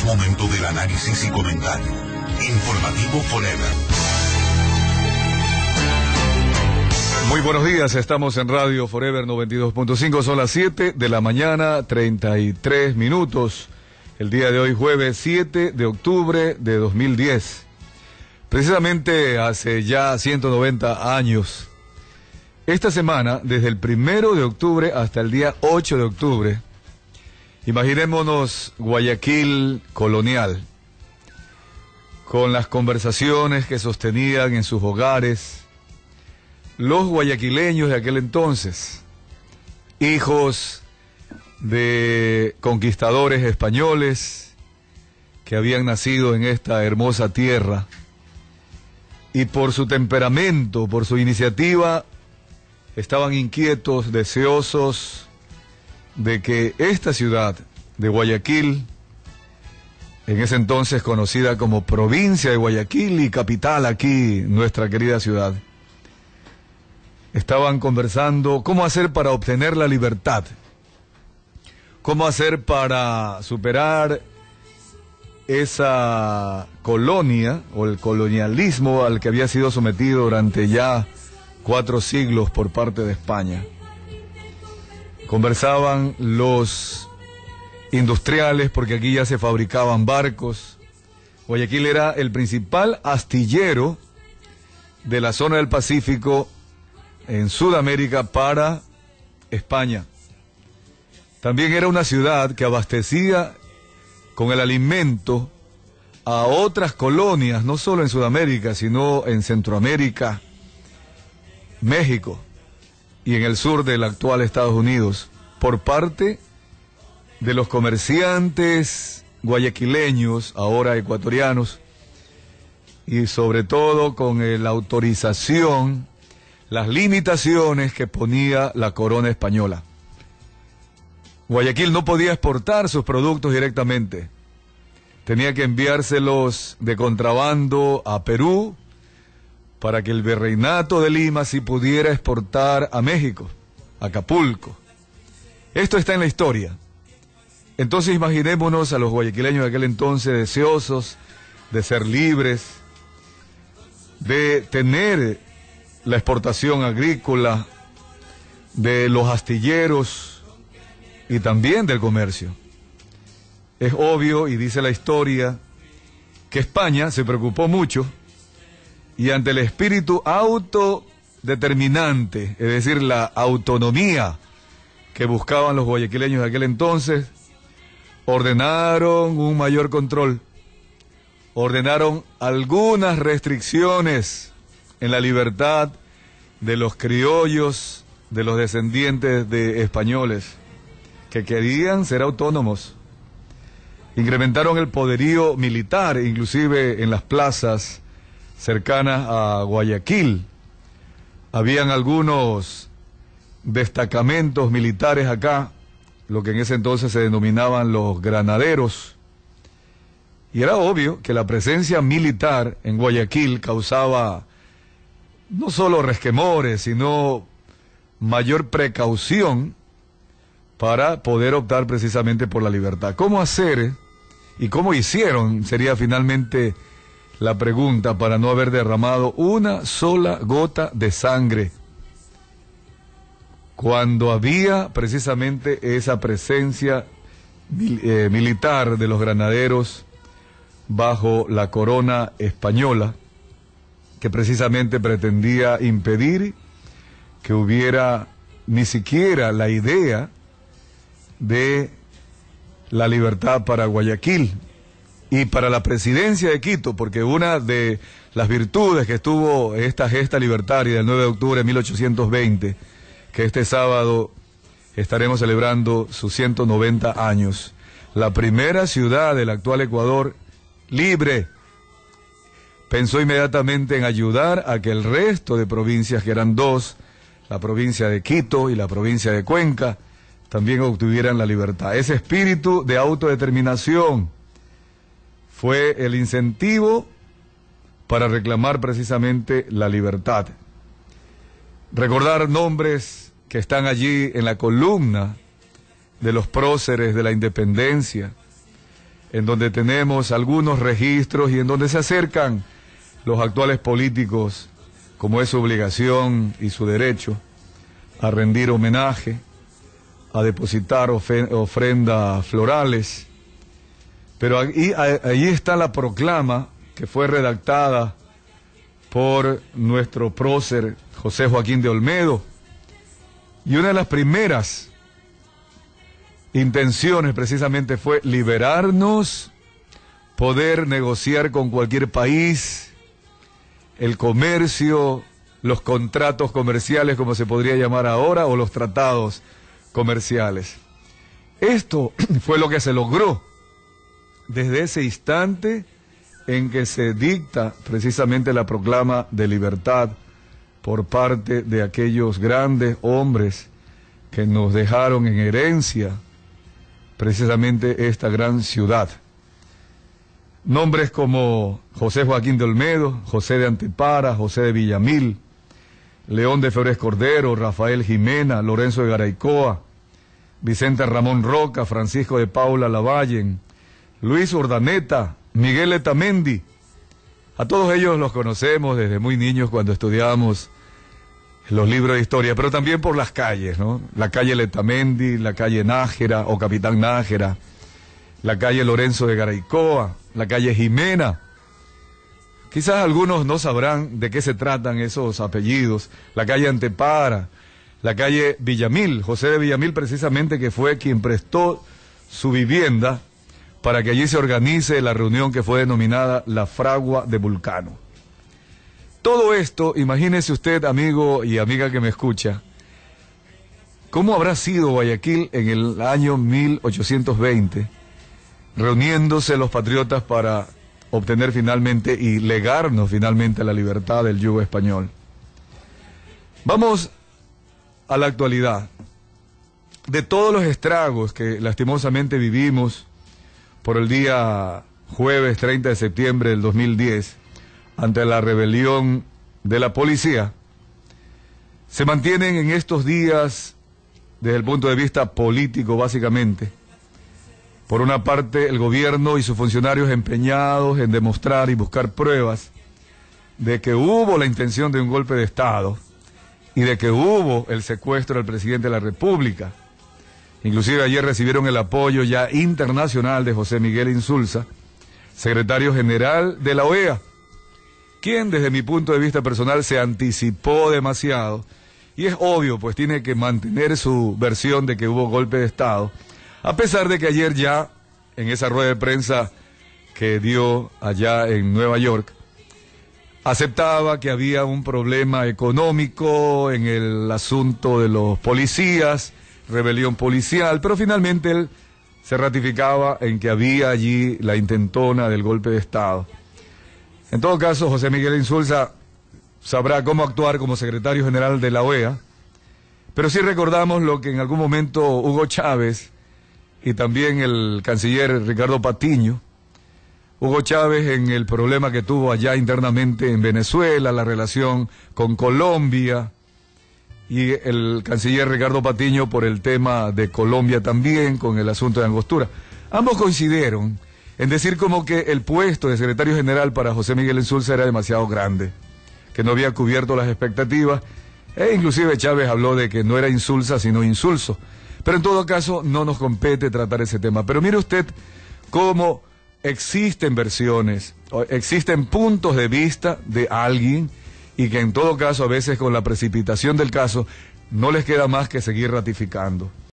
momento del análisis y comentario. Informativo Forever. Muy buenos días, estamos en Radio Forever 92.5, son las 7 de la mañana, 33 minutos. El día de hoy, jueves 7 de octubre de 2010. Precisamente hace ya 190 años. Esta semana, desde el 1 de octubre hasta el día 8 de octubre, imaginémonos Guayaquil colonial, con las conversaciones que sostenían en sus hogares los guayaquileños de aquel entonces, hijos de conquistadores españoles que habían nacido en esta hermosa tierra y por su temperamento, por su iniciativa, estaban inquietos, deseosos de que esta ciudad de Guayaquil, en ese entonces conocida como provincia de Guayaquil y capital aquí, nuestra querida ciudad, estaban conversando cómo hacer para obtener la libertad, cómo hacer para superar esa colonia o el colonialismo al que había sido sometido durante ya 4 siglos por parte de España. Conversaban los industriales porque aquí ya se fabricaban barcos. Guayaquil era el principal astillero de la zona del Pacífico en Sudamérica para España. También era una ciudad que abastecía con el alimento a otras colonias, no solo en Sudamérica, sino en Centroamérica, México y en el sur del actual Estados Unidos, por parte de los comerciantes guayaquileños, ahora ecuatorianos, y sobre todo con la autorización, las limitaciones que ponía la corona española. Guayaquil no podía exportar sus productos directamente. Tenía que enviárselos de contrabando a Perú para que el virreinato de Lima sí pudiera exportar a México, a Acapulco. Esto está en la historia. Entonces imaginémonos a los guayaquileños de aquel entonces deseosos de ser libres, de tener la exportación agrícola, de los astilleros y también del comercio. Es obvio, y dice la historia, que España se preocupó mucho y ante el espíritu autodeterminante, es decir, la autonomía que buscaban los guayaquileños de aquel entonces, ordenaron un mayor control, ordenaron algunas restricciones en la libertad de los criollos, de los descendientes de españoles que querían ser autónomos. Incrementaron el poderío militar, inclusive en las plazas cercanas a Guayaquil. Habían algunos destacamentos militares acá, lo que en ese entonces se denominaban los granaderos. Y era obvio que la presencia militar en Guayaquil causaba no solo resquemores, sino mayor precaución para poder optar precisamente por la libertad. ¿Cómo hacer y cómo hicieron? Sería finalmente la pregunta, para no haber derramado una sola gota de sangre cuando había precisamente esa presencia militar de los granaderos bajo la corona española, que precisamente pretendía impedir que hubiera ni siquiera la idea de la libertad para Guayaquil y para la presidencia de Quito, porque una de las virtudes que tuvo esta gesta libertaria del 9 de octubre de 1820, que este sábado estaremos celebrando sus 190 años, la primera ciudad del actual Ecuador libre, pensó inmediatamente en ayudar a que el resto de provincias, que eran 2, la provincia de Quito y la provincia de Cuenca, también obtuvieran la libertad. Ese espíritu de autodeterminación fue el incentivo para reclamar precisamente la libertad. Recordar nombres que están allí en la columna de los próceres de la independencia, en donde tenemos algunos registros y en donde se acercan los actuales políticos, como es su obligación y su derecho, a rendir homenaje, a depositar ofrendas florales. Pero allí está la proclama que fue redactada por nuestro prócer José Joaquín de Olmedo, y una de las primeras intenciones precisamente fue liberarnos, poder negociar con cualquier país, el comercio, los contratos comerciales, como se podría llamar ahora, o los tratados comerciales. Esto fue lo que se logró desde ese instante en que se dicta precisamente la proclama de libertad por parte de aquellos grandes hombres que nos dejaron en herencia precisamente esta gran ciudad. Nombres como José Joaquín de Olmedo, José de Antipara, José de Villamil, León de Febres Cordero, Rafael Jimena, Lorenzo de Garaycoa, Vicente Ramón Roca, Francisco de Paula Lavallen, Luis Urdaneta, Miguel Letamendi. A todos ellos los conocemos desde muy niños cuando estudiábamos los libros de historia, pero también por las calles, ¿no? La calle Letamendi, la calle Nájera o Capitán Nájera, la calle Lorenzo de Garaycoa, la calle Jimena. Quizás algunos no sabrán de qué se tratan esos apellidos. La calle Antepara, la calle Villamil, José de Villamil precisamente, que fue quien prestó su vivienda para que allí se organice la reunión que fue denominada la Fragua de Vulcano. Todo esto, imagínese usted, amigo y amiga que me escucha, ¿cómo habrá sido Guayaquil en el año 1820, reuniéndose los patriotas para obtener finalmente y legarnos finalmente la libertad del yugo español? Vamos a la actualidad. De todos los estragos que lastimosamente vivimos por el día jueves 30 de septiembre del 2010, ante la rebelión de la policía, se mantienen en estos días, desde el punto de vista político básicamente, por una parte el gobierno y sus funcionarios empeñados en demostrar y buscar pruebas de que hubo la intención de un golpe de Estado y de que hubo el secuestro del presidente de la República. Inclusive ayer recibieron el apoyo ya internacional de José Miguel Insulza, secretario general de la OEA, quien desde mi punto de vista personal se anticipó demasiado, y es obvio, pues tiene que mantener su versión de que hubo golpe de Estado, a pesar de que ayer ya, en esa rueda de prensa que dio allá en Nueva York, aceptaba que había un problema económico en el asunto de los policías, rebelión policial, pero finalmente él se ratificaba en que había allí la intentona del golpe de Estado. En todo caso, José Miguel Insulza sabrá cómo actuar como secretario general de la OEA, pero sí recordamos lo que en algún momento Hugo Chávez y también el canciller Ricardo Patiño, Hugo Chávez en el problema que tuvo allá internamente en Venezuela, la relación con Colombia, y el canciller Ricardo Patiño por el tema de Colombia también, con el asunto de Angostura. Ambos coincidieron en decir como que el puesto de secretario general para José Miguel Insulza era demasiado grande, que no había cubierto las expectativas, e inclusive Chávez habló de que no era Insulza sino Insulso. Pero en todo caso no nos compete tratar ese tema. Pero mire usted cómo existen versiones, existen puntos de vista de alguien, y que en todo caso a veces con la precipitación del caso no les queda más que seguir ratificando.